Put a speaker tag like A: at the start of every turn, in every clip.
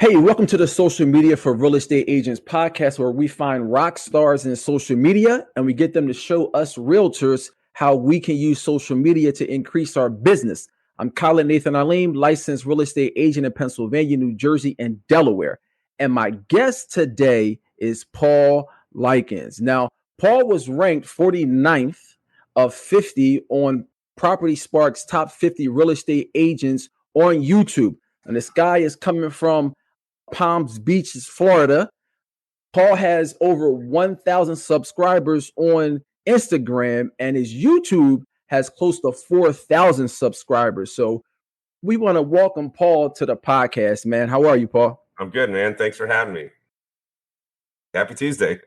A: Hey, welcome to the Social Media for Real Estate Agents podcast, where we find rock stars in social media and we get them to show us realtors how we can use social media to increase our business. I'm Colin Nathan Aleem, licensed real estate agent in Pennsylvania, New Jersey, and Delaware. And my guest today is Paul Lykins. Now, Paul was ranked 49th of 50 on Property Spark's top 50 real estate agents on YouTube. And this guy is coming from Palm Beach, Florida. Paul has over 1,000 subscribers on Instagram, and his YouTube has close to 4,000 subscribers. So we want to welcome Paul to the podcast, man. How are you, Paul?
B: I'm good, man. Thanks for having me. Happy Tuesday.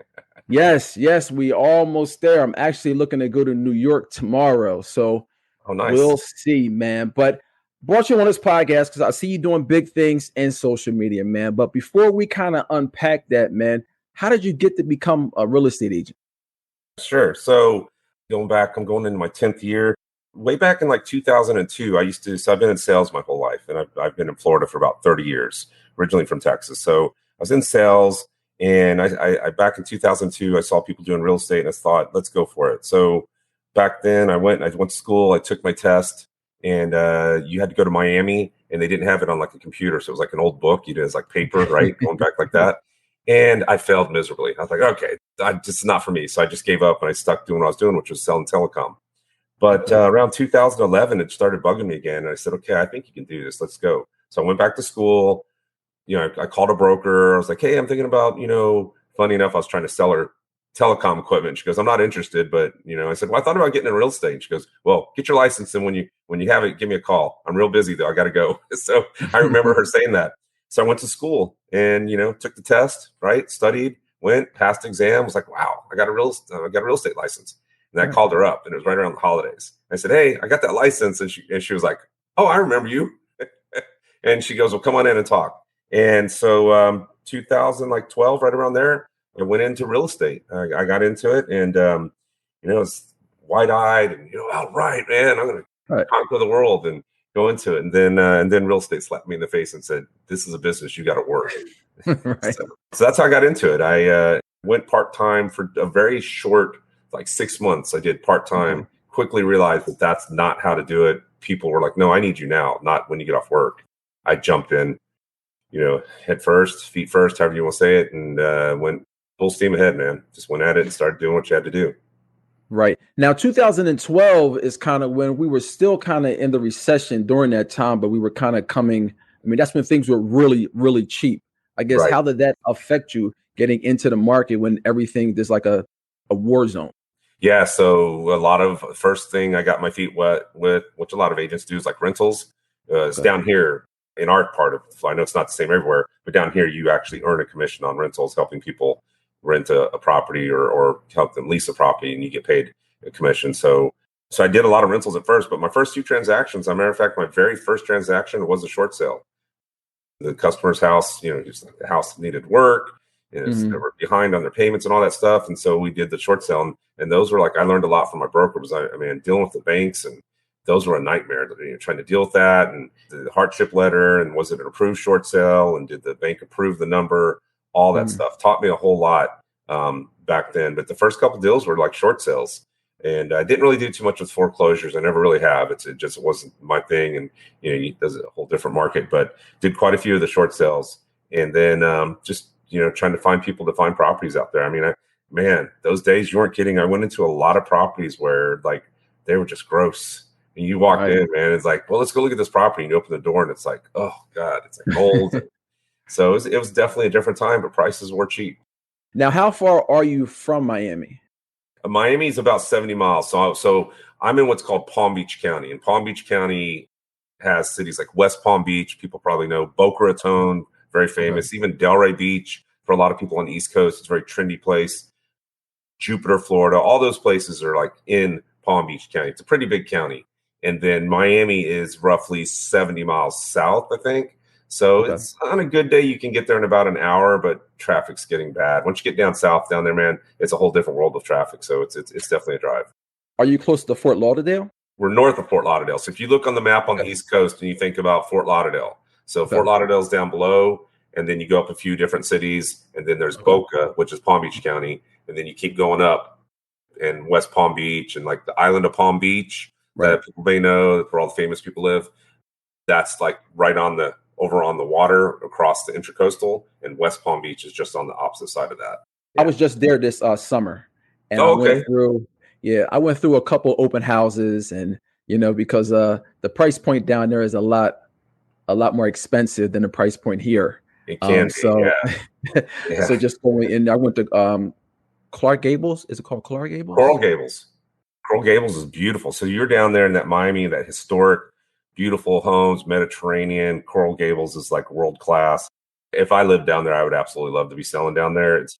A: Yes, we almost there. I'm actually looking to go to New York tomorrow. So
B: nice.
A: We'll see, man. But brought you on this podcast because I see you doing big things in social media, man. But before we kind of unpack that, man, how did you get to become a real estate agent?
B: Sure. So I'm going into my 10th year. Way back in like 2002, I've been in sales my whole life, and I've been in Florida for about 30 years, originally from Texas. So I was in sales, and I back in 2002, I saw people doing real estate, and I thought, let's go for it. So back then I went to school, I took my test, and you had to go to Miami, and they didn't have it on like a computer. So it was like an old book. You did as like paper, right? Going back like that. And I failed miserably. I was like, okay, this is not for me. So I just gave up and I stuck doing what I was doing, which was selling telecom. But around 2011, it started bugging me again. And I said, okay, I think you can do this. Let's go. So I went back to school. I called a broker. I was like, hey, I'm thinking about, funny enough, I was trying to sell her telecom equipment. She goes, I'm not interested, but I said, well, I thought about getting in real estate. And she goes, well, get your license, and when you have it, give me a call. I'm real busy though. I got to go. So I remember her saying that. So I went to school and took the test, right? Studied, went, passed the exam. Was like, wow, I got a real estate license. And I called her up, and it was right around the holidays. I said, hey, I got that license, and she was like, oh, I remember you. And she goes, well, come on in and talk. And so 2012, right around there, I went into real estate. I got into it, and it's wide-eyed, and all right, man, I'm going to conquer the world and go into it. And then real estate slapped me in the face and said, this is a business, you got to work.
A: Right.
B: So that's how I got into it. I went part-time for a very short, like 6 months. I did part-time, quickly realized that that's not how to do it. People were like, no, I need you now, not when you get off work. I jumped in, head first, feet first, however you want to say it, and went full steam ahead, man. Just went at it and started doing what you had to do.
A: Right. Now, 2012 is kind of when we were still kind of in the recession during that time, but we were kind of coming. I mean, that's when things were really, really cheap. I guess,
B: Right.
A: How did that affect you getting into the market when everything, there's like a war zone?
B: Yeah. So first thing I got my feet wet with, which a lot of agents do, is like rentals. It's down here in our part of, I know it's not the same everywhere, but down here you actually earn a commission on rentals, helping people rent a property or help them lease a property, and you get paid a commission. So I did a lot of rentals at first, but my first few transactions, as a matter of fact, my very first transaction was a short sale. The customer's house, just like the house needed work, and they were behind on their payments and all that stuff. And so we did the short sale, and those were like, I learned a lot from my broker. Dealing with the banks, and those were a nightmare. Trying to deal with that, and the hardship letter, and was it an approved short sale, and did the bank approve the number? All that stuff taught me a whole lot back then. But the first couple deals were like short sales, and I didn't really do too much with foreclosures. I never really have. It wasn't my thing, and there's a whole different market. But did quite a few of the short sales, and then trying to find people to find properties out there. I mean, those days, you weren't kidding. I went into a lot of properties where like they were just gross. And you walked in, man, it's like, well, let's go look at this property. And you open the door, and it's like, oh God, it's like old. So it was definitely a different time, but prices were cheap.
A: Now, how far are you from Miami?
B: Miami is about 70 miles. So I'm in what's called Palm Beach County. And Palm Beach County has cities like West Palm Beach. People probably know Boca Raton, very famous. Even Delray Beach for a lot of people on the East Coast. It's a very trendy place. Jupiter, Florida. All those places are like in Palm Beach County. It's a pretty big county. And then Miami is roughly 70 miles south, I think. So It's on a good day, you can get there in about an hour, but traffic's getting bad. Once you get down south down there, man, it's a whole different world of traffic. So it's definitely a drive.
A: Are you close to Fort Lauderdale?
B: We're north of Fort Lauderdale. So if you look on the map on the East Coast and you think about Fort Lauderdale, so Fort Lauderdale's down below, and then you go up a few different cities, and then there's
A: Okay.
B: Boca, which is Palm Beach County, and then you keep going up in West Palm Beach and like the island of Palm Beach
A: Right.
B: that people may know, where all the famous people live. That's like right on the over on the water across the Intracoastal, and West Palm Beach is just on the opposite side of that.
A: I was just there this summer, and I
B: Oh,
A: went
B: okay.
A: through. Yeah, I went through a couple open houses, and because the price point down there is a lot more expensive than the price point here.
B: It can be,
A: So
B: yeah. Yeah.
A: so just going in, I went to Clark Gables. Is it called Clark Gables?
B: Coral Gables. Coral Gables is beautiful. So you're down there in that Miami, that historic, beautiful homes, Mediterranean. Coral Gables is like world class. If I lived down there, I would absolutely love to be selling down there. It's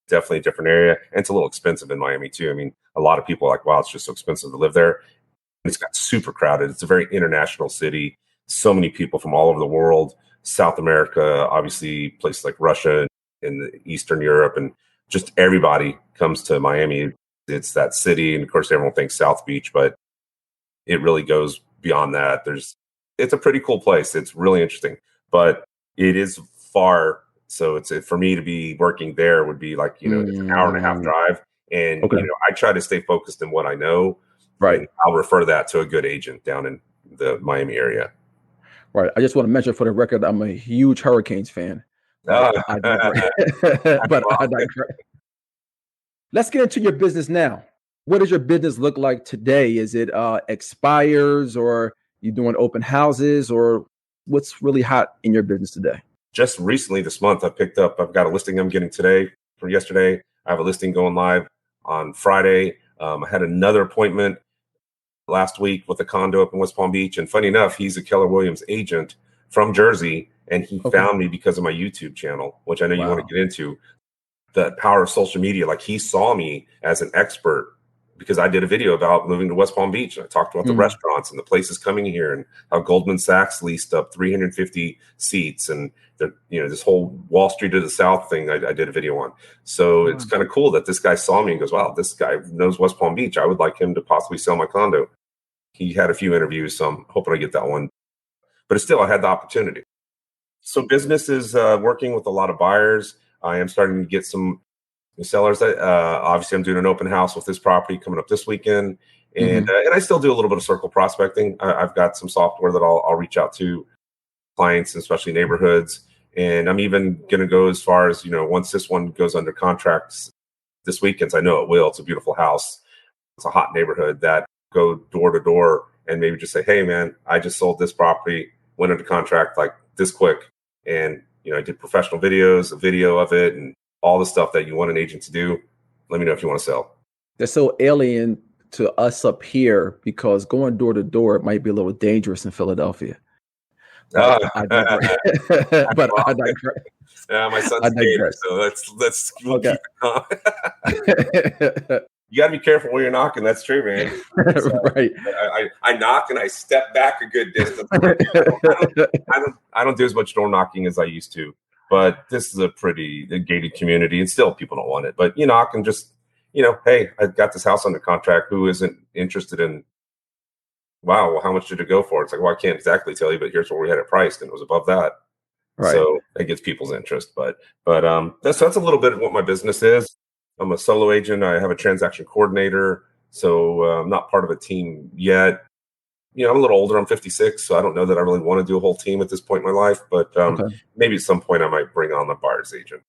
B: definitely a different area. And it's a little expensive in Miami too. I mean, a lot of people are like, wow, it's just so expensive to live there. It's got super crowded. It's a very international city. So many people from all over the world, South America, obviously places like Russia and Eastern Europe, and just everybody comes to Miami. It's that city. And of course, everyone thinks South Beach, but it really goes beyond that. It's a pretty cool place. It's really interesting, but it is far. So for me to be working there would be like, it's an hour and a half drive. And,
A: Okay.
B: I try to stay focused in what I know.
A: Right.
B: And I'll refer that to a good agent down in the Miami area.
A: Right. I just want to mention for the record, I'm a huge Hurricanes fan. But I digress. But I digress. Let's get into your business now. What does your business look like today? Is it expires, or you doing open houses, or what's really hot in your business today?
B: Just recently this month, I've got a listing I'm getting today from yesterday. I have a listing going live on Friday. I had another appointment last week with a condo up in West Palm Beach. And funny enough, he's a Keller Williams agent from Jersey. And he found me because of my YouTube channel, which I know you want to get into. The power of social media. Like, he saw me as an expert because I did a video about moving to West Palm Beach. And I talked about the restaurants and the places coming here, and how Goldman Sachs leased up 350 seats, and this whole Wall Street to the South thing I did a video on. So it's kind of cool that this guy saw me and goes, wow, this guy knows West Palm Beach. I would like him to possibly sell my condo. He had a few interviews, so I'm hoping I get that one. But still, I had the opportunity. So business is working with a lot of buyers. I am starting to get some sellers. Obviously, I'm doing an open house with this property coming up this weekend, and I still do a little bit of circle prospecting. I've got some software that I'll reach out to clients, especially neighborhoods, and I'm even going to go as far as once this one goes under contracts this weekend. I know it will. It's a beautiful house. It's a hot neighborhood. That go door to door and maybe just say, hey man, I just sold this property, went under contract like this quick, and I did professional videos, a video of it, and all the stuff that you want an agent to do. Let me know if you want to sell.
A: They're so alien to us up here because going door to door might be a little dangerous in Philadelphia. But I digress.
B: My son's a gator, so let's keep it calm. You got to be careful where you're knocking. That's true, man.
A: Right.
B: I knock and I step back a good distance. I don't do as much door knocking as I used to, but this is a pretty gated community, and still people don't want it. But you knock and just, hey, I got this house under contract. Who isn't interested in? Wow, well, how much did it go for? It's like, well, I can't exactly tell you, but here's where we had it priced, and it was above that. Right. So it gets people's interest. But that's a little bit of what my business is. I'm a solo agent. I have a transaction coordinator, so I'm not part of a team yet. I'm a little older. I'm 56, so I don't know that I really want to do a whole team at this point in my life. But maybe at some point I might bring on a buyer's agent.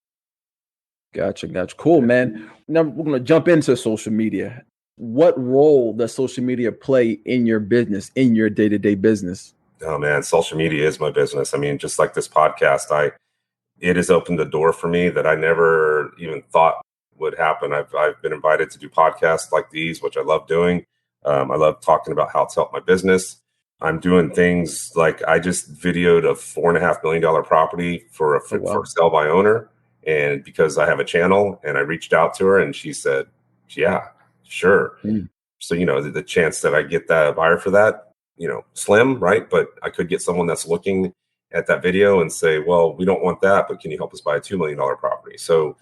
A: Gotcha. Cool, man. Now we're going to jump into social media. What role does social media play in your business, in your day-to-day business?
B: Oh man, social media is my business. I mean, just like this podcast, it has opened the door for me that I never even thought would happen. I've been invited to do podcasts like these, which I love doing. I love talking about how it's helped my business. I'm doing things like I just videoed a $4.5 million property for for sale by owner. And because I have a channel, and I reached out to her and she said, yeah, sure. So, the chance that I get that buyer for that, slim, right? But I could get someone that's looking at that video and say, well, we don't want that, but can you help us buy a $2 million property? So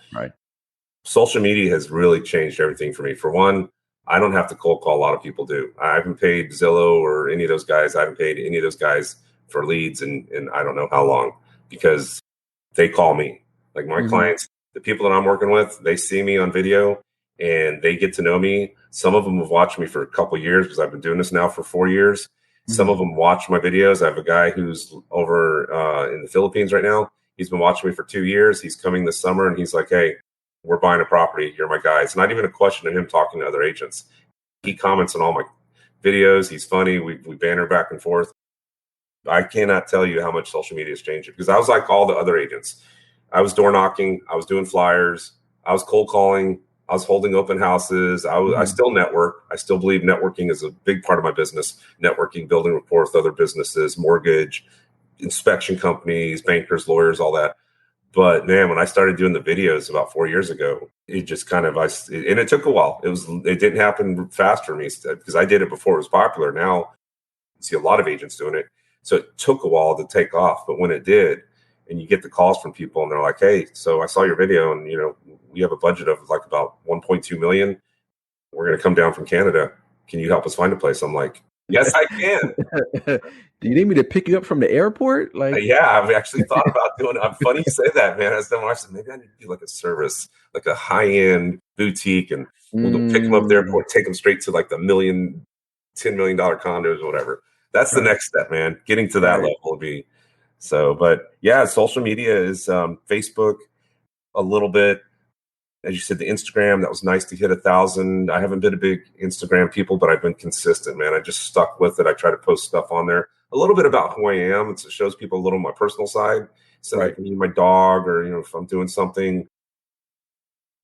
B: social media has really changed everything for me. For one, I don't have to cold call. A lot of people do. I haven't paid Zillow or any of those guys. I haven't paid any of those guys for leads in I don't know how long, because they call me. Like my
A: Mm-hmm.
B: clients, the people that I'm working with, they see me on video and they get to know me. Some of them have watched me for a couple of years because I've been doing this now for 4 years. Some
A: Mm-hmm.
B: of them watch my videos. I have a guy who's over in the Philippines right now. He's been watching me for 2 years. He's coming this summer and he's like, hey, we're buying a property. You're my guy. It's not even a question of him talking to other agents. He comments on all my videos. He's funny. We banter back and forth. I cannot tell you how much social media has changed it because I was like all the other agents. I was door knocking. I was doing flyers. I was cold calling. I was holding open houses. I still network. I still believe networking is a big part of my business. Networking, building rapport with other businesses, mortgage, inspection companies, bankers, lawyers, all that. But man, when I started doing the videos about 4 years ago, it just kind of, and it took a while. It didn't happen fast for me because I did it before it was popular. Now you see a lot of agents doing it. So it took a while to take off. But when it did, and you get the calls from people and they're like, hey, so I saw your video and, we have a budget of like about 1.2 million. We're going to come down from Canada. Can you help us find a place? I'm like, yes, I can.
A: Do you need me to pick you up from the airport?
B: Yeah, I've actually thought about doing it. I'm funny you say that, man. I was telling my wife, maybe I need to do like a service, like a high-end boutique, and we'll go pick them up at the airport, take them straight to like the $10 million condos or whatever. That's the next step, man. Getting to that level would be so. But yeah, social media is Facebook a little bit. As you said, the Instagram, that was nice to hit 1,000. I haven't been a big Instagram people, but I've been consistent, man. I just stuck with it. I try to post stuff on there, a little bit about who I am. It shows people a little of my personal side. So like me, my dog, or, if I'm doing something.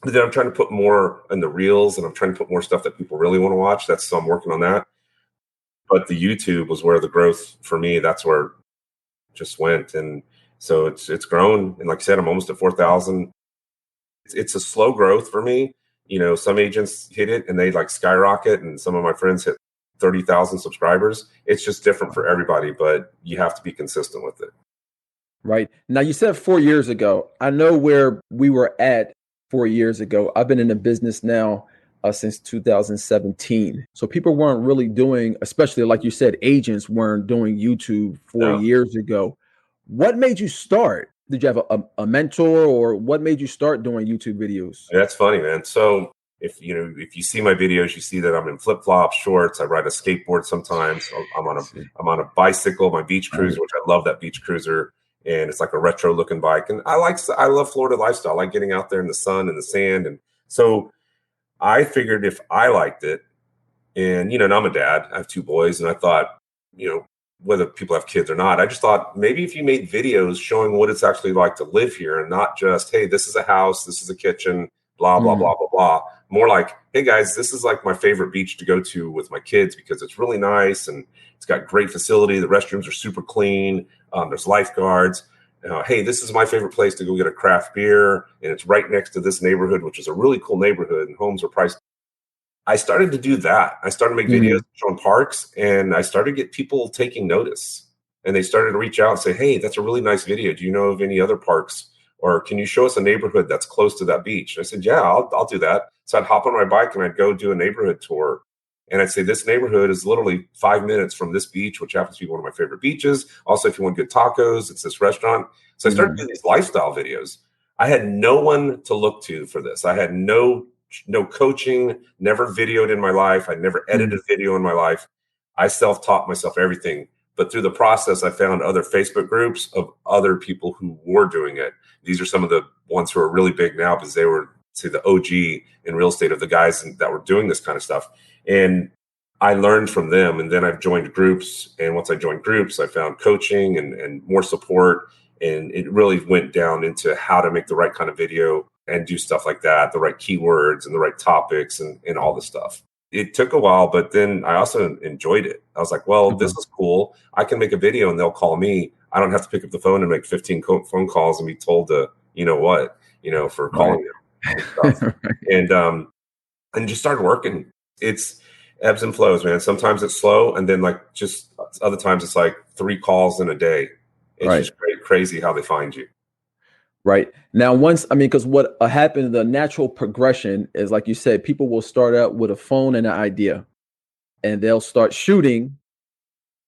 B: But then I'm trying to put more in the reels, and I'm trying to put more stuff that people really want to watch. So I'm working on that. But the YouTube was where the growth for me, that's where it just went. And so it's grown. And like I said, I'm almost at 4,000. It's a slow growth for me. Some agents hit it and they like skyrocket, and some of my friends hit 30,000 subscribers. It's just different for everybody, but you have to be consistent with it.
A: Right. Now, you said 4 years ago. I know where we were at 4 years ago. I've been in the business now since 2017. So people weren't really doing, especially like you said, agents weren't doing YouTube 4 years ago. What made you start? Did you have a mentor, or what made you start doing YouTube videos?
B: That's funny, man. So if you see my videos, you see that I'm in flip flops, shorts. I ride a skateboard sometimes. I'm on a bicycle, my beach cruiser, which I love that beach cruiser, and it's like a retro looking bike. And I love Florida lifestyle. I like getting out there in the sun and the sand. And so I figured if I liked it, and I'm a dad, I have 2 boys, and I thought, whether people have kids or not, I just thought maybe if you made videos showing what it's actually like to live here, and not just, hey, this is a house, this is a kitchen, blah, blah, blah, blah, blah. More like, hey guys, this is like my favorite beach to go to with my kids because it's really nice and it's got great facility. The restrooms are super clean. There's lifeguards. Hey, this is my favorite place to go get a craft beer, and it's right next to this neighborhood, which is a really cool neighborhood, and homes are priced. I started to do that. I started to make videos showing parks, and I started to get people taking notice, and they started to reach out and say, hey, that's a really nice video. Do you know of any other parks, or can you show us a neighborhood that's close to that beach? And I said, yeah, I'll do that. So I'd hop on my bike and I'd go do a neighborhood tour. And I'd say, this neighborhood is literally 5 minutes from this beach, which happens to be one of my favorite beaches. Also, if you want good tacos, it's this restaurant. So I started doing these lifestyle videos. I had no one to look to for this. I had no coaching, never videoed in my life. I never edited a video in my life. I self-taught myself everything. But through the process, I found other Facebook groups of other people who were doing it. These are some of the ones who are really big now because they were, say, the OG in real estate of the guys that were doing this kind of stuff. And I learned from them. And then I've joined groups. And once I joined groups, I found coaching and more support. And it really went down into how to make the right kind of video and do stuff like that, the right keywords and the right topics and all the stuff. It took a while, but then I also enjoyed it. I was like, well, this is cool. I can make a video and they'll call me. I don't have to pick up the phone and make 15 phone calls and be told to, for calling them and stuff. And just started working. It's ebbs and flows, man. Sometimes it's slow. And then like just other times it's like 3 calls in a day. It's just crazy how they find you.
A: Right. Now, because what happened, the natural progression is, like you said, people will start out with a phone and an idea, and they'll start shooting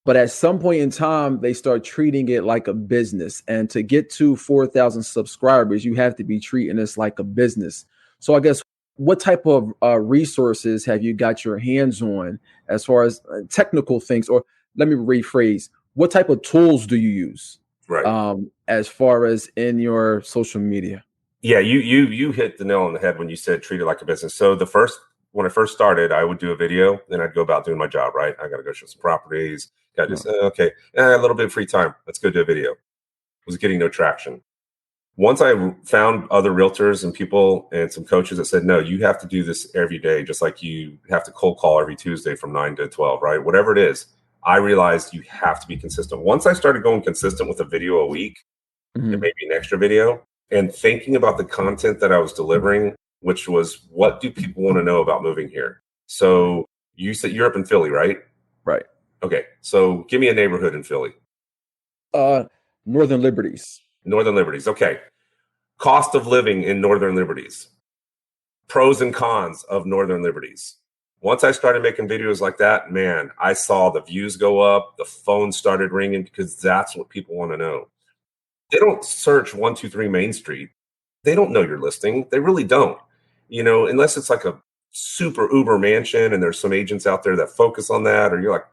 A: But at some point in time, they start treating it like a business. And to get to 4,000 subscribers, you have to be treating this like a business. So I guess what type of resources have you got your hands on as far as technical things? Or let me rephrase, what type of tools do you use
B: Right.
A: as far as in your social media?
B: Yeah, you hit the nail on the head when you said treat it like a business. So when I first started, I would do a video, then I'd go about doing my job, right? I got to go show some properties. Got to just okay, a little bit of free time. Let's go do a video. Was getting no traction. Once I found other realtors and people and some coaches that said, no, you have to do this every day, just like you have to cold call every Tuesday from 9 to 12, right? Whatever it is, I realized you have to be consistent. Once I started going consistent with a video a week and maybe an extra video and thinking about the content that I was delivering, which was what do people want to know about moving here? So you said you're up in Philly, right?
A: Right.
B: Okay. So give me a neighborhood in Philly.
A: Northern Liberties.
B: Northern Liberties. Okay. Cost of living in Northern Liberties. Pros and cons of Northern Liberties. Once I started making videos like that, man, I saw the views go up. The phone started ringing because that's what people want to know. They don't search 123 Main Street. They don't know your listing. They really don't. Unless it's like a super uber mansion and there's some agents out there that focus on that, or you're like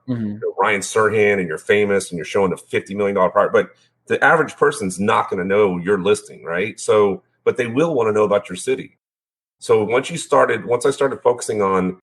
B: Ryan Serhant and you're famous and you're showing a $50 million part. But the average person's not going to know your listing, right? So, but they will want to know about your city. So once I started focusing on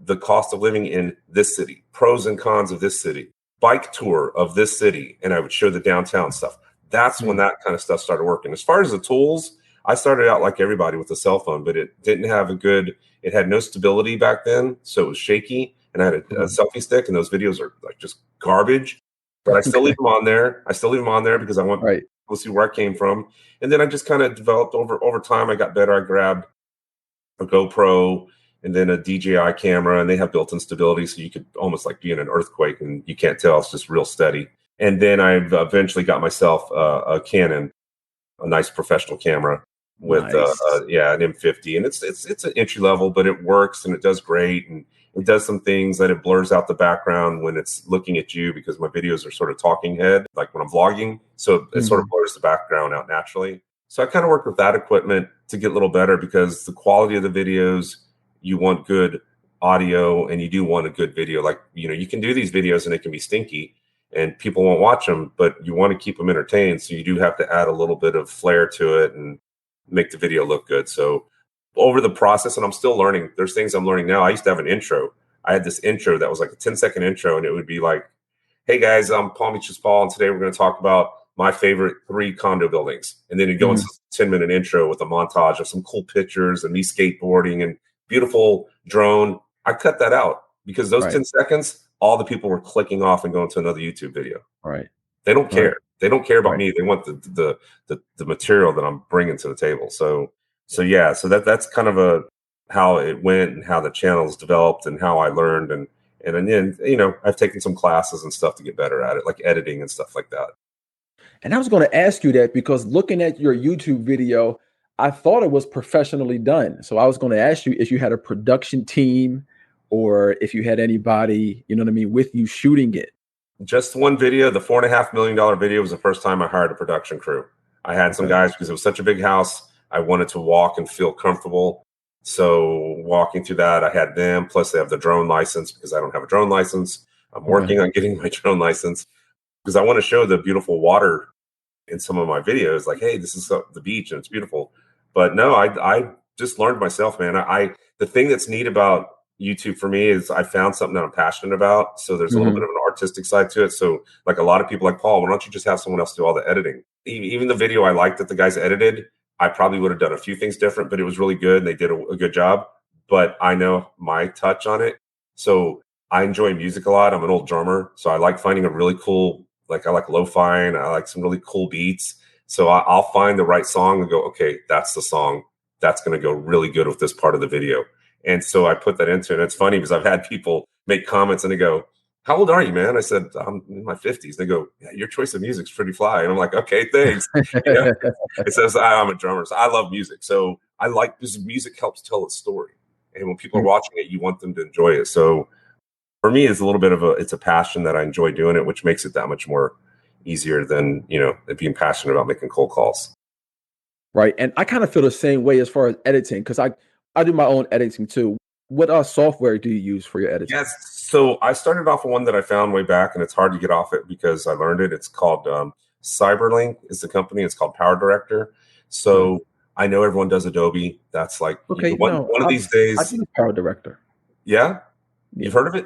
B: the cost of living in this city, pros and cons of this city, bike tour of this city, and I would show the downtown stuff. That's when that kind of stuff started working. As far as the tools, I started out like everybody with a cell phone, but it didn't have it had no stability back then. So it was shaky, and I had a selfie stick, and those videos are like just garbage. But I still leave them on there. Because I want people to see where I came from. And then I just kind of developed over time. I got better. I grabbed a GoPro and then a DJI camera, and they have built-in stability, so you could almost like be in an earthquake, and you can't tell. It's just real steady. And then I've eventually got myself a Canon, a nice professional camera with an M50, and it's an entry level, but it works and it does great, and it does some things that it blurs out the background when it's looking at you, because my videos are sort of talking head, like when I'm vlogging, so it sort of blurs the background out naturally. So I kind of work with that equipment to get a little better, because the quality of the videos, you want good audio and you do want a good video. Like, you can do these videos and it can be stinky and people won't watch them, but you want to keep them entertained. So you do have to add a little bit of flair to it and make the video look good. So over the process, and I'm still learning, there's things I'm learning now. I used to have an intro. I had this intro that was like a 10-second intro, and it would be like, hey guys, I'm Paul Lykins, and today we're going to talk about my favorite 3 condo buildings. And then it'd go into a 10-minute intro with a montage of some cool pictures and me skateboarding and beautiful drone. I cut that out because those 10 seconds, all the people were clicking off and going to another YouTube video.
A: Right.
B: They don't care. They don't care about me. They want the material that I'm bringing to the table. So that's kind of how it went and how the channels developed and how I learned. And then, I've taken some classes and stuff to get better at it, like editing and stuff like that.
A: And I was going to ask you that because looking at your YouTube video, I thought it was professionally done. So I was going to ask you if you had a production team or if you had anybody, with you shooting it.
B: Just one video, the $4.5 million video, was the first time I hired a production crew. I had some guys, because it was such a big house. I wanted to walk and feel comfortable. So walking through that, I had them. Plus they have the drone license, because I don't have a drone license. I'm working on getting my drone license, because I want to show the beautiful water in some of my videos. Like, hey, this is the beach and it's beautiful. But no, I just learned myself, man. The thing that's neat about YouTube for me is I found something that I'm passionate about. So there's a little bit of an artistic side to it. So like a lot of people like, Paul, why don't you just have someone else do all the editing? Even the video I liked that the guys edited, I probably would have done a few things different, but it was really good and they did a good job. But I know my touch on it. So I enjoy music a lot. I'm an old drummer. So I like finding a really cool, I like lo-fi and I like some really cool beats. So I'll find the right song and go, okay, that's the song that's going to go really good with this part of the video. And so I put that into it. And it's funny because I've had people make comments and they go, how old are you, man? I said, I'm in my 50s. They go, yeah, your choice of music's pretty fly. And I'm like, okay, thanks. It says I'm a drummer. So I love music. So I like, because music helps tell a story. And when people are watching it, you want them to enjoy it. So for me, it's a little bit of it's a passion that I enjoy doing it, which makes it that much more easier than, being passionate about making cold calls.
A: Right. And I kind of feel the same way as far as editing, because I do my own editing too. What software do you use for your editing?
B: Yes. So I started off with one that I found way back, and it's hard to get off it because I learned it. It's called Cyberlink is the company. It's called Power Director.
A: Okay.
B: So I know everyone does Adobe. That's like
A: Okay.
B: one of these
A: I
B: days.
A: use Power Director.
B: Yeah. You've
A: Yeah.
B: heard of it?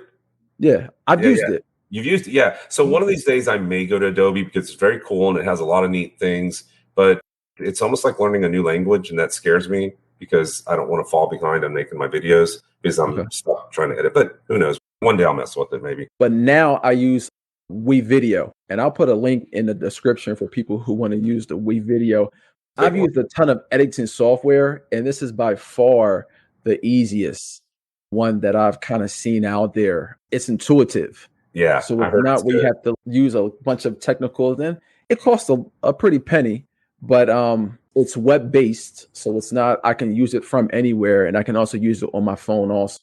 A: Yeah. I've
B: Yeah.
A: used
B: Yeah.
A: it.
B: You've used it. Yeah. So one of these days I may go to Adobe because it's very cool and it has a lot of neat things, but it's almost like learning a new language. And that scares me because I don't want to fall behind on making my videos because
A: Okay.
B: I'm stuck trying to edit, but who knows? One day I'll mess with it maybe.
A: But now I use Video, and I'll put a link in the description for people who want to use the Video.
B: Big
A: I've
B: one.
A: used a ton of editing software, and this is by far the easiest one that I've kind of seen out there. It's intuitive.
B: Yeah.
A: So
B: I
A: it's
B: heard it's
A: not where you
B: good.
A: have to use a bunch of technicals. Then it costs a pretty penny, but it's web based, so it's not. I can use it from anywhere, and I can also use it on my phone also.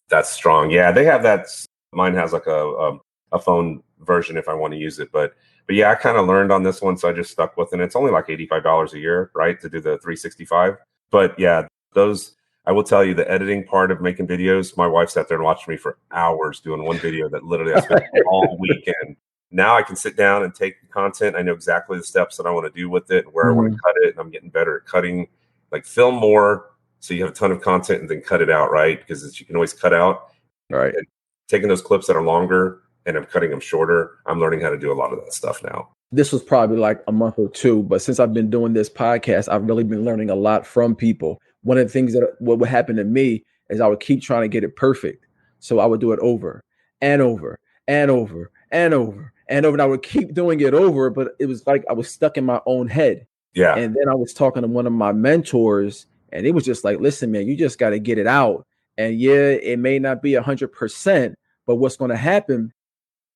B: That's strong. Yeah. They have that. Mine has like a phone version if I want to use it. But yeah, I kind of learned on this one. So I just stuck with it. And it's only like $85 a year, right? To do the 365. But yeah, I will tell you the editing part of making videos, my wife sat there and watched me for hours doing one video that literally I spent all weekend. Now I can sit down and take the content. I know exactly the steps that I want to do with it and where I want to cut it. And I'm getting better at cutting, like film more. So you have a ton of content and then cut it out, right? Because you can always cut out.
A: Right.
B: And taking those clips that are longer and I'm cutting them shorter, I'm learning how to do a lot of that stuff now.
A: This was probably like a month or two, but since I've been doing this podcast, I've really been learning a lot from people. One of the things that what would happen to me is I would keep trying to get it perfect. So I would do it over and over and over and over and over. And I would keep doing it over, but it was like I was stuck in my own head.
B: Yeah.
A: And then I was talking to one of my mentors, and it was just like, listen, man, you just got to get it out. And yeah, it may not be 100%, but what's going to happen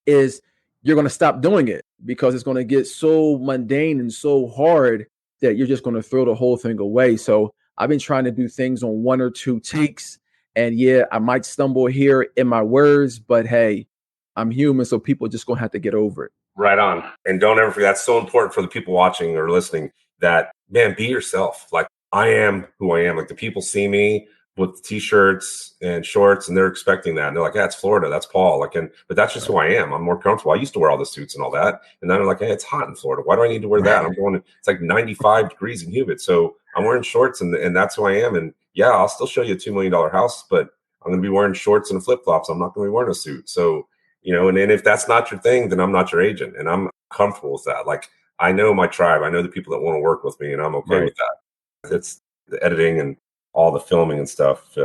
A: is you're going to stop doing it because it's going to get so mundane and so hard that you're just going to throw the whole thing away. So I've been trying to do things on one or two takes. And yeah, I might stumble here in my words, but hey, I'm human. So people are just going to have to get over it.
B: Right on. And don't ever forget, that's so important for the people watching or listening that, man, be yourself. Like I am who I am. Like the people see me with t-shirts and shorts and they're expecting that. And they're like, yeah, it's Florida. That's Paul. But that's just who I am. I'm more comfortable. I used to wear all the suits and all that. And then I'm like, hey, it's hot in Florida. Why do I need to wear that? It's like 95 degrees and humid. So I'm wearing shorts and that's who I am. And yeah, I'll still show you a $2 million house, but I'm going to be wearing shorts and flip flops. I'm not going to be wearing a suit. So, and then if that's not your thing, then I'm not your agent and I'm comfortable with that. Like I know my tribe. I know the people that want to work with me and I'm okay with that. It's the editing and all the filming and stuff.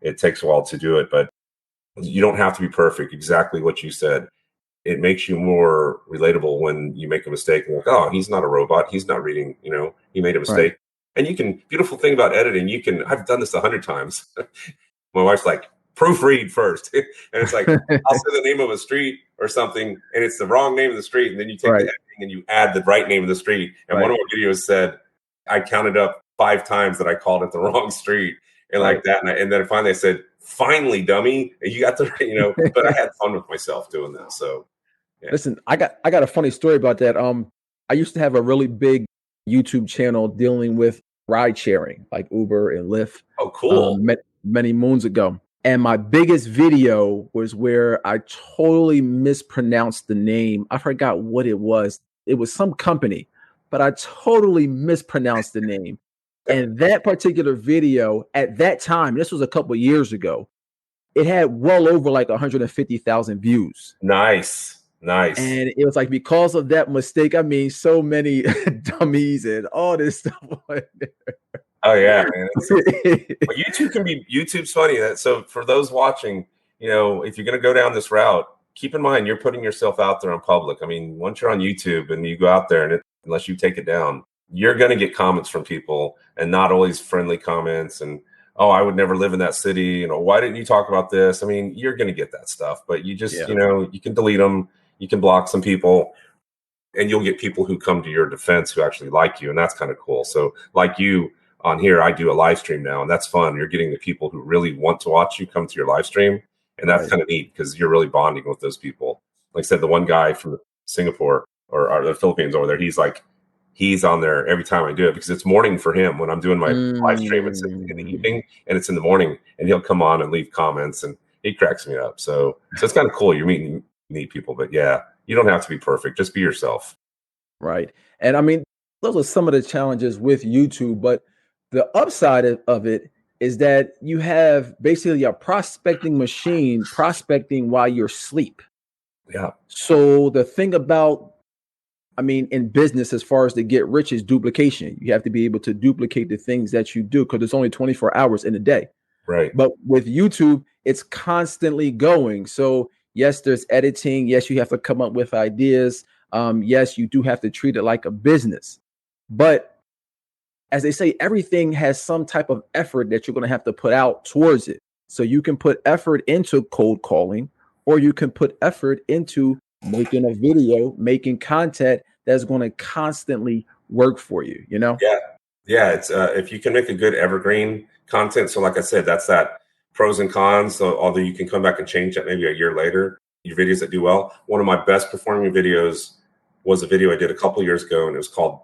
B: It takes a while to do it, but you don't have to be perfect. Exactly what you said. It makes you more relatable when you make a mistake and like, oh, he's not a robot. He's not reading, he made a mistake. Right. And beautiful thing about editing, I've done this 100 times. My wife's like, proofread first. And it's like, I'll say the name of a street or something and it's the wrong name of the street. And then you take the editing and you add the right name of the street. And one of my videos said, I counted up 5 times that I called it the wrong street and like that. And then finally I said, finally, dummy, you got the, but I had fun with myself doing that. So
A: yeah. Listen, I got a funny story about that. I used to have a really big YouTube channel dealing with ride sharing like Uber and Lyft.
B: Oh, cool.
A: Many moons ago. And my biggest video was where I totally mispronounced the name. I forgot what it was. It was some company, but I totally mispronounced the name. And that particular video at that time, this was a couple of years ago, it had well over like 150,000 views.
B: Nice.
A: And it was like, because of that mistake, I mean, so many dummies and all this stuff.
B: Oh yeah, man. But YouTube's funny. So for those watching, if you're going to go down this route, keep in mind, you're putting yourself out there in public. I mean, once you're on YouTube and you go out there and unless you take it down, you're going to get comments from people and not always friendly comments. And, oh, I would never live in that city. Why didn't you talk about this? I mean, you're going to get that stuff, but you just, you can delete them. You can block some people and you'll get people who come to your defense who actually like you. And that's kind of cool. So like you on here, I do a live stream now and that's fun. You're getting the people who really want to watch you come to your live stream And that's kind of neat because you're really bonding with those people. Like I said, the one guy from Singapore or the Philippines over there, he's on there every time I do it because it's morning for him. When I'm doing my live stream, it's in the evening and it's in the morning, and he'll come on and leave comments, and he cracks me up. So it's kind of cool. You're meeting neat people, but yeah, you don't have to be perfect. Just be yourself.
A: Right. And I mean, those are some of the challenges with YouTube, but the upside of it is that you have basically a prospecting machine prospecting while you're asleep.
B: Yeah.
A: So the thing about, I mean, in business, as far as to get rich is duplication. You have to be able to duplicate the things that you do because there's only 24 hours in a day.
B: Right.
A: But with YouTube, it's constantly going. So yes, there's editing. Yes, you have to come up with ideas. Yes, you do have to treat it like a business. But as they say, everything has some type of effort that you're going to have to put out towards it. So you can put effort into cold calling, or you can put effort into making a video, making content that's going to constantly work for you, you know?
B: Yeah. Yeah. It's if you can make a good evergreen content. So like I said, that's that pros and cons. So although you can come back and change that maybe a year later, your videos that do well. One of my best performing videos was a video I did a couple of years ago, and it was called,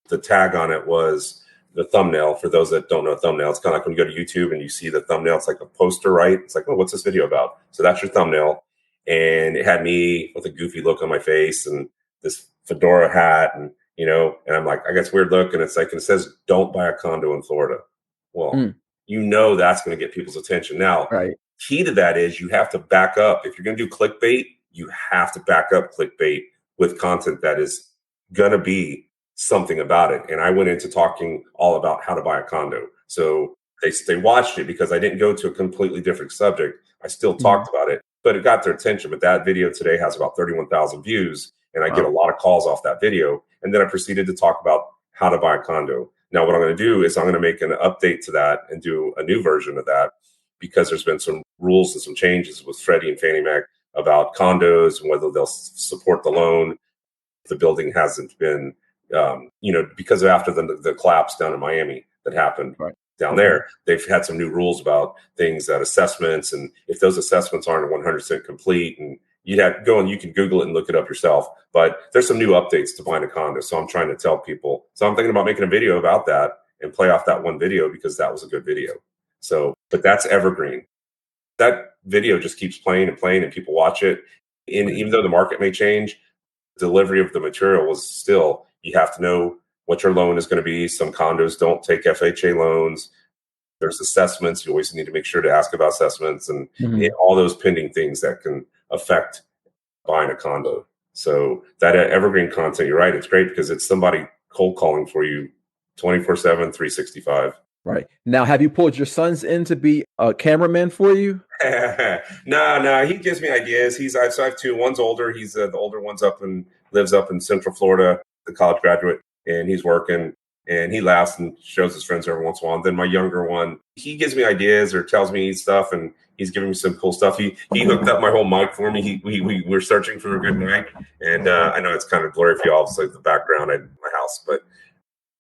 B: the tag on it was the thumbnail. For those that don't know thumbnail, it's kind of like when you go to YouTube and you see the thumbnail, it's like a poster, right? It's like, oh, what's this video about? So that's your thumbnail. And it had me with a goofy look on my face and this fedora hat, and and I'm like, I got this weird look, and it's like, and it says, "Don't buy a condo in Florida." Well, that's going to get people's attention. Now,
A: Right.
B: key to that is you have to back up. If you're going to do clickbait, you have to back up clickbait with content that is going to be something about it. And I went into talking all about how to buy a condo. So they watched it because I didn't go to a completely different subject. I still talked about it, but it got their attention. But that video today has about 31,000 views, and I get a lot of calls off that video. And then I proceeded to talk about how to buy a condo. Now, what I'm going to do is I'm going to make an update to that and do a new version of that, because there's been some rules and some changes with Freddie and Fannie Mac about condos and whether they'll support the loan. The building hasn't been, because of after the collapse down in Miami that happened down there, they've had some new rules about things, that assessments, and if those assessments aren't 100% complete, and you have to go and you can Google it and look it up yourself. But there's some new updates to buying a condo. So I'm trying to tell people. So I'm thinking about making a video about that and play off that one video because that was a good video. So, but that's evergreen. That video just keeps playing and playing, and people watch it. And even though the market may change, delivery of the material was still, you have to know what your loan is going to be. Some condos don't take FHA loans. There's assessments. You always need to make sure to ask about assessments and all those pending things that can affect buying a condo. So that evergreen content, you're right, it's great because it's somebody cold calling for you 24/7, 365.
A: Right. Now, have you pulled your sons in to be a cameraman for you?
B: No, he gives me ideas. So I have two. One's older. He's the older one's lives up in Central Florida, the college graduate, and he's working, and he laughs and shows his friends every once in a while. And then my younger one, he gives me ideas or tells me stuff, and he's giving me some cool stuff. He hooked up my whole mic for me. We were searching for a good mic, and I know it's kind of blurry for you all, so the background at my house, but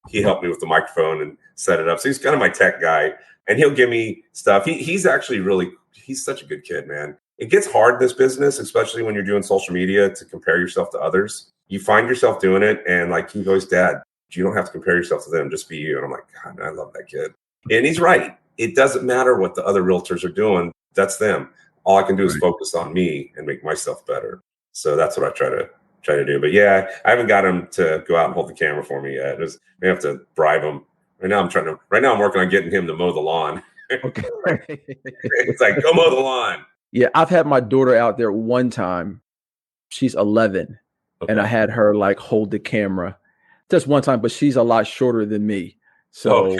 B: he helped me with the microphone and set it up. So he's kind of my tech guy, and he'll give me stuff. He's actually he's such a good kid, man. It gets hard in this business, especially when you're doing social media, to compare yourself to others. You find yourself doing it, and like he goes, "Dad, you don't have to compare yourself to them. Just be you." And I'm like, God, man, I love that kid. And he's right. It doesn't matter what the other realtors are doing. That's them. All I can do is focus on me and make myself better. So that's what I try to do. But yeah, I haven't got him to go out and hold the camera for me yet. I have to bribe him. Right now I'm working on getting him to mow the lawn.
A: Okay.
B: It's like, go mow the lawn.
A: Yeah, I've had my daughter out there one time. She's 11, and I had her like hold the camera just one time, but she's a lot shorter than me. So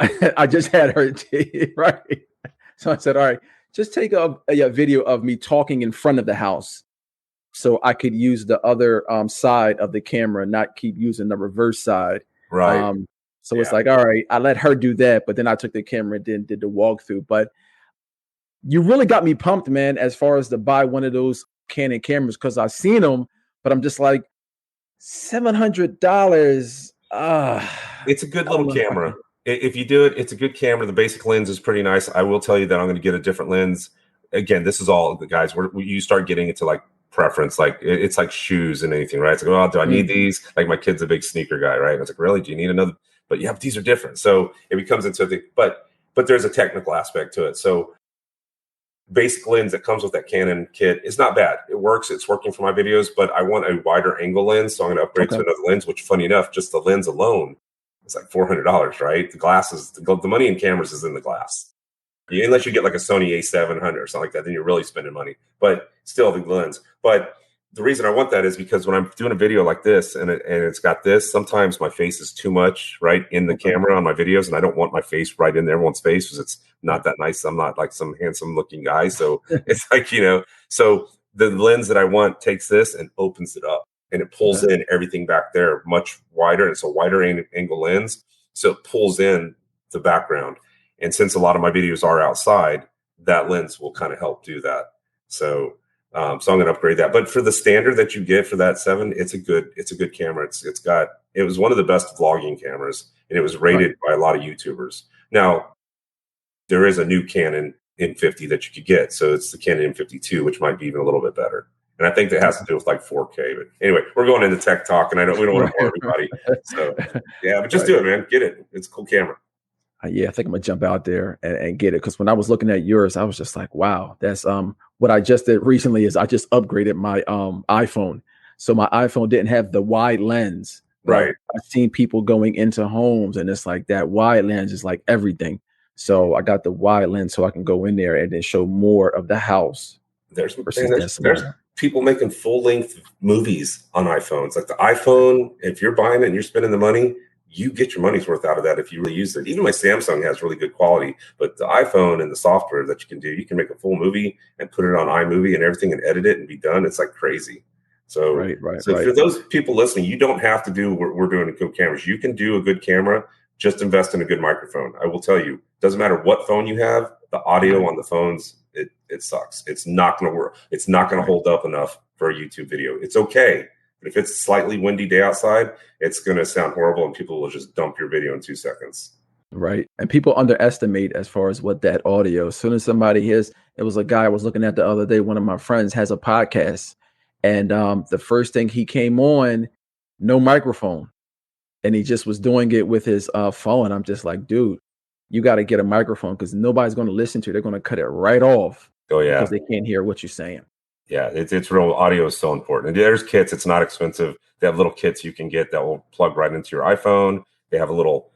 A: I just had her, right? So I said, all right, just take a video of me talking in front of the house so I could use the other side of the camera, not keep using the reverse side.
B: Right.
A: So it's like, all right, I let her do that, but then I took the camera and then did the walkthrough. But you really got me pumped, man, as far as to buy one of those Canon cameras, because I've seen them, but I'm just like, $700.
B: It's a good little camera. If you do it, it's a good camera. The basic lens is pretty nice. I will tell you that I'm going to get a different lens again, this is all the guys where you start getting into like preference, like it's like shoes and anything, right? It's like, oh, do I need these? Like my kid's a big sneaker guy, right? And it's like, really, do you need another? But yeah, but these are different. So it becomes into the, but there's a technical aspect to it. So basic lens that comes with that Canon kit is not bad. It works. It's working for my videos, but I want a wider angle lens. So I'm going to upgrade to another lens, which funny enough, just the lens alone is like $400, right? The glass is the money in cameras is in the glass. Unless you get like a Sony A700 or something like that, then you're really spending money, but still the lens. But the reason I want that is because when I'm doing a video like this and it's got this, sometimes my face is too much right in the camera on my videos. And I don't want my face right in everyone's face because it's not that nice. I'm not like some handsome looking guy. So it's like, so the lens that I want takes this and opens it up and it pulls in everything back there much wider. It's a wider angle lens. So it pulls in the background. And since a lot of my videos are outside, that lens will kind of help do that. So I'm going to upgrade that. But for the standard that you get for that 7, it's a good camera. It was one of the best vlogging cameras, and it was rated by a lot of YouTubers. Now, there is a new Canon M50 that you could get. So it's the Canon M52, which might be even a little bit better. And I think that has to do with like 4K. But anyway, we're going into tech talk, and we don't want to bore everybody. So yeah, but just do it, man. Get it. It's a cool camera.
A: Yeah, I think I'm gonna jump out there and get it, because when I was looking at yours, I was just like, wow, that's what I just did recently is I just upgraded my iPhone. So my iPhone didn't have the wide lens.
B: Right.
A: I've seen people going into homes and it's like that wide lens is like everything. So I got the wide lens so I can go in there and then show more of the house. There's
B: people making full-length movies on iPhones. Like the iPhone, if you're buying it and you're spending the money, you get your money's worth out of that if you really use it. Even my Samsung has really good quality, but the iPhone and the software that you can make a full movie and put it on iMovie and everything and edit it and be done. It's like crazy. So, for those people listening, you don't have to do what we're doing in good cameras. You can do a good camera. Just invest in a good microphone. I will tell you, doesn't matter what phone you have, the audio on the phones, it sucks. It's not going to work. It's not going to hold up enough for a YouTube video. It's okay. But if it's a slightly windy day outside, it's going to sound horrible and people will just dump your video in 2 seconds.
A: Right. And people underestimate as far as what that audio, as soon as somebody hears, it was a guy I was looking at the other day. One of my friends has a podcast, and the first thing he came on, no microphone. And he just was doing it with his phone. I'm just like, dude, you got to get a microphone because nobody's going to listen to it. They're going to cut it right off.
B: Oh, yeah.
A: Because they can't hear what you're saying.
B: Yeah, it's real. Audio is so important. And there's kits. It's not expensive. They have little kits you can get that will plug right into your iPhone. They have a little,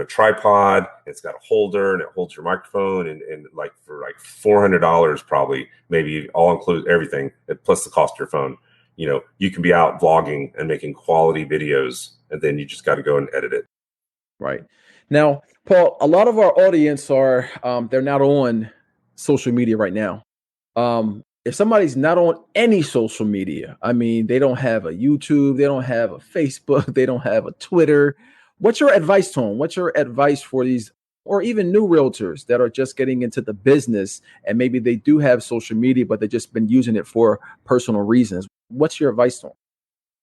B: tripod. It's got a holder and it holds your microphone. And like for like $400 probably, maybe all include everything plus the cost of your phone. You can be out vlogging and making quality videos, and then you just got to go and edit it.
A: Right. Now, Paul, a lot of our audience are they're not on social media right now. If somebody's not on any social media, I mean, they don't have a YouTube, they don't have a Facebook, they don't have a Twitter. What's your advice to them? What's your advice for these, or even new realtors that are just getting into the business and maybe they do have social media, but they've just been using it for personal reasons? What's your advice to them?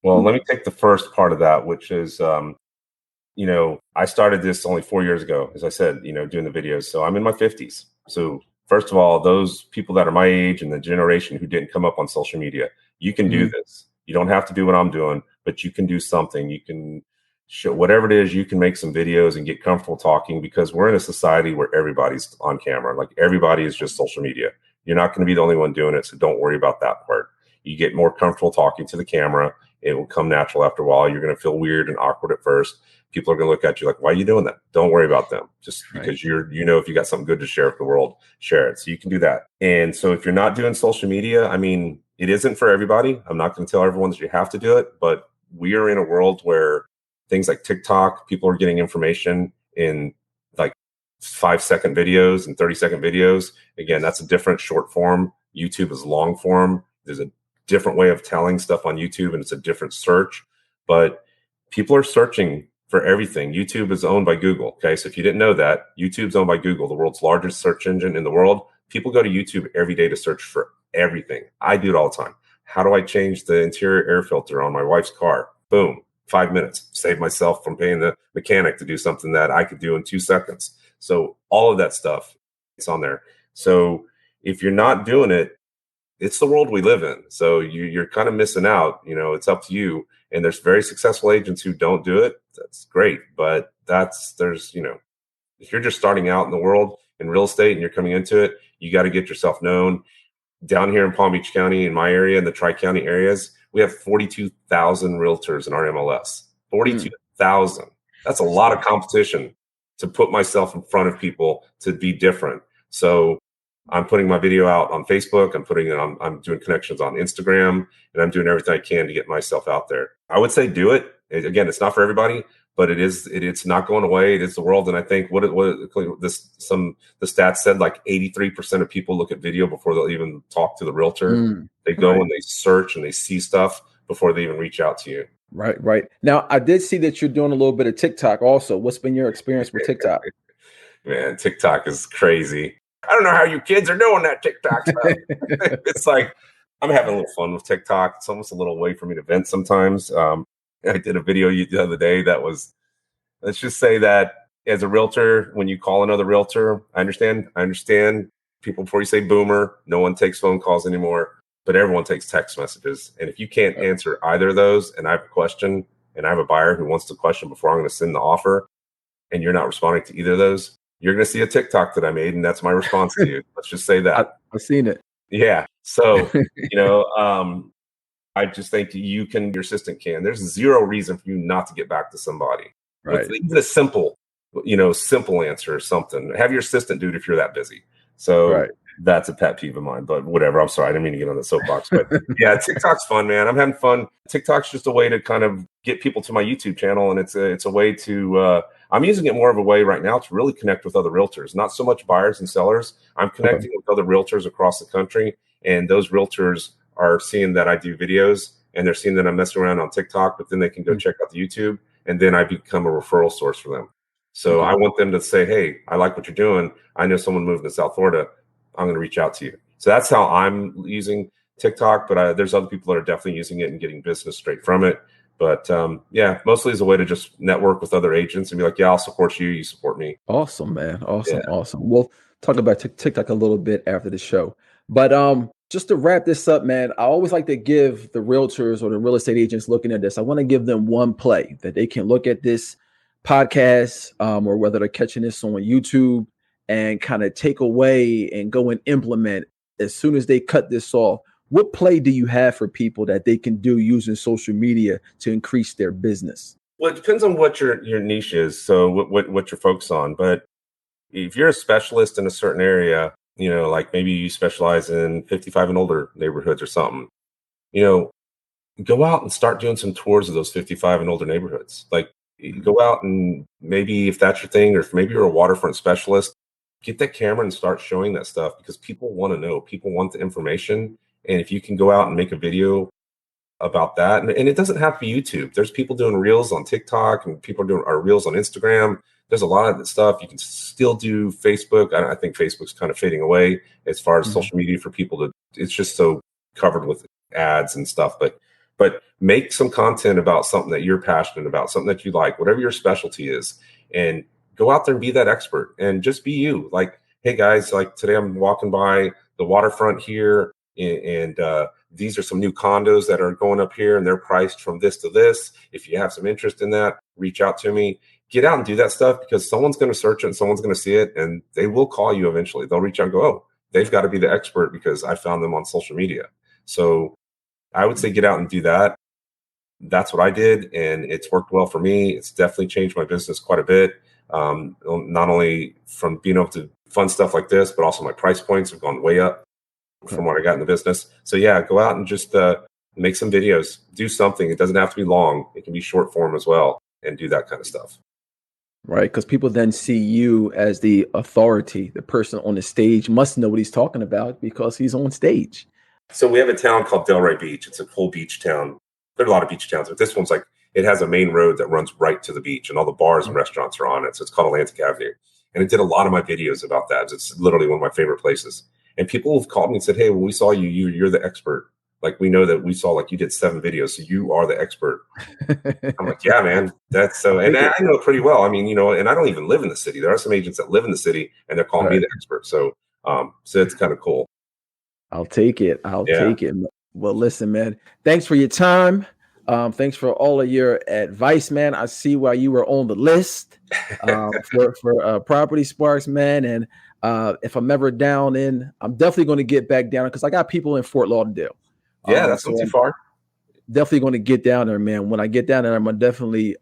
B: Well, let me take the first part of that, which is, I started this only 4 years ago, as I said, doing the videos. So I'm in my 50s. So first of all, those people that are my age and the generation who didn't come up on social media, you can do this. You don't have to do what I'm doing, but you can do something. You can show whatever it is. You can make some videos and get comfortable talking, because we're in a society where everybody's on camera. Like everybody is just social media. You're not going to be the only one doing it. So don't worry about that part. You get more comfortable talking to the camera. It will come natural after a while. You're going to feel weird and awkward at first. People are going to look at you like, why are you doing that? Don't worry about them. Just because if you got something good to share with the world, share it. So you can do that. And so if you're not doing social media, I mean, it isn't for everybody. I'm not going to tell everyone that you have to do it, but we are in a world where things like TikTok, people are getting information in like 5-second videos and 30-second videos. Again, that's a different short form. YouTube is long form. There's a different way of telling stuff on YouTube, and it's a different search. But people are searching for everything. YouTube is owned by Google. Okay. So if you didn't know that, YouTube's owned by Google, the world's largest search engine in the world. People go to YouTube every day to search for everything. I do it all the time. How do I change the interior air filter on my wife's car? Boom, 5 minutes. Save myself from paying the mechanic to do something that I could do in 2 seconds. So all of that stuff, it's on there. So if you're not doing it, it's the world we live in. So you're kind of missing out. It's up to you. And there's very successful agents who don't do it. That's great. But if you're just starting out in the world in real estate and you're coming into it, you got to get yourself known. Down here in Palm Beach County, in my area, in the Tri-County areas, we have 42,000 realtors in our MLS. 42,000. That's a lot of competition to put myself in front of people to be different. So I'm putting my video out on Facebook. I'm doing connections on Instagram, and I'm doing everything I can to get myself out there. I would say do it. Again, it's not for everybody, but it's not going away. It is the world. And I think the stats said like 83% of people look at video before they'll even talk to the realtor. They go and they search and they see stuff before they even reach out to you.
A: Right. Now, I did see that you're doing a little bit of TikTok also. What's been your experience with TikTok?
B: Man, TikTok is crazy. I don't know how you kids are doing that TikTok stuff. It's like, I'm having a little fun with TikTok. It's almost a little way for me to vent sometimes. I did a video the other day that was, let's just say that as a realtor, when you call another realtor, I understand people, before you say boomer, no one takes phone calls anymore, but everyone takes text messages. And if you can't answer either of those, and I have a question and I have a buyer who wants the question before I'm going to send the offer, and you're not responding to either of those, you're going to see a TikTok that I made, and that's my response to you. Let's just say that.
A: I've seen it.
B: Yeah. So, I just think your assistant can. There's zero reason for you not to get back to somebody.
A: Right.
B: With even a simple answer or something. Have your assistant do it if you're that busy. So that's a pet peeve of mine, but whatever. I'm sorry. I didn't mean to get on the soapbox, but yeah, TikTok's fun, man. I'm having fun. TikTok's just a way to kind of get people to my YouTube channel. And it's a way to, I'm using it more of a way right now to really connect with other realtors, not so much buyers and sellers. I'm connecting with other realtors across the country. And those realtors are seeing that I do videos, and they're seeing that I'm messing around on TikTok, but then they can go check out the YouTube, and then I become a referral source for them. So I want them to say, hey, I like what you're doing. I know someone moving to South Florida. I'm going to reach out to you. So that's how I'm using TikTok, but there's other people that are definitely using it and getting business straight from it. But mostly as a way to just network with other agents and be like, yeah, I'll support you. You support me.
A: Awesome, man. Awesome. We'll talk about TikTok a little bit after the show. But just to wrap this up, man, I always like to give the realtors or the real estate agents looking at this, I want to give them one play that they can look at this podcast or whether they're catching this on YouTube and kind of take away and go and implement as soon as they cut this off. What play do you have for people that they can do using social media to increase their business?
B: Well, it depends on what your niche is. So what you're focused on. But if you're a specialist in a certain area, like maybe you specialize in 55 and older neighborhoods or something, go out and start doing some tours of those 55 and older neighborhoods. Like go out and maybe if that's your thing, or if maybe you're a waterfront specialist, get that camera and start showing that stuff because people want to know, people want the information. And if you can go out and make a video about that, and it doesn't have to be YouTube. There's people doing reels on TikTok and people are doing our reels on Instagram. There's a lot of that stuff. You can still do Facebook. I think Facebook's kind of fading away as far as social media for people to, it's just so covered with ads and stuff, but make some content about something that you're passionate about, something that you like, whatever your specialty is, and go out there and be that expert and just be you. Like, hey guys, like today I'm walking by the waterfront here and these are some new condos that are going up here and they're priced from this to this. If you have some interest in that, reach out to me. Get out and do that stuff because someone's going to search it and someone's going to see it and they will call you eventually. They'll reach out and go, oh, they've got to be the expert because I found them on social media. So I would say get out and do that. That's what I did. And it's worked well for me. It's definitely changed my business quite a bit. Not only from being able to fund stuff like this, but also my price points have gone way up from what I got in the business. So yeah, go out and just make some videos, do something. It doesn't have to be long. It can be short form as well and do that kind of stuff.
A: Right. Because people then see you as the authority. The person on the stage must know what he's talking about because he's on stage.
B: So we have a town called Delray Beach. It's a full beach town. There are a lot of beach towns, but this one's like, it has a main road that runs right to the beach and all the bars and restaurants are on it. So it's called Atlantic Avenue. And I did a lot of my videos about that. It's literally one of my favorite places. And people have called me and said, hey, when we saw you, you're the expert. Like we know that we saw like you did 7 videos. So you are the expert. I'm like, yeah, man, that's so, and I know it pretty well. I mean, and I don't even live in the city. There are some agents that live in the city and they're calling me the expert. So it's kind of cool.
A: I'll take it. I'll
B: Yeah.
A: take it. Well, listen, man. Thanks for your time. Thanks for all of your advice, man. I see why you were on the list for Property Sparks, man. And if I'm ever down in, I'm definitely going to get back down because I got people in Fort Lauderdale.
B: Yeah, that's
A: So
B: not too
A: I'm
B: far.
A: definitely going to get down there, man. When I get down there, I'm gonna definitely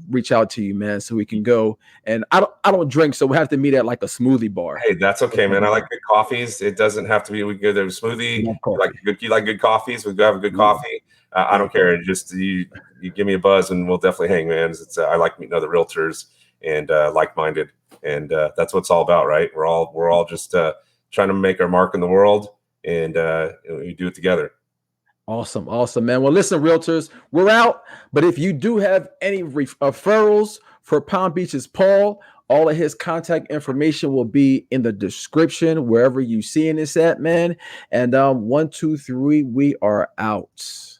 A: reach out to you, man, so we can go. And I don't drink, so we have to meet at like a smoothie bar.
B: Hey, that's okay, man. I like good coffees. It doesn't have to be. We go to a smoothie.
A: Love
B: You like
A: coffee.
B: good. You like good coffees. We go have a good
A: Yeah,
B: coffee. I
A: love
B: don't
A: coffee.
B: care. Just you give me a buzz, and we'll definitely hang, man. It's I like meeting other realtors and like-minded, and that's what it's all about, right? We're all just trying to make our mark in the world, and we do it together.
A: Awesome, awesome, man. Well, listen, realtors, we're out. But if you do have any referrals for Palm Beach's Paul, all of his contact information will be in the description wherever you seeing this at, man. And 1, 2, 3, we are out.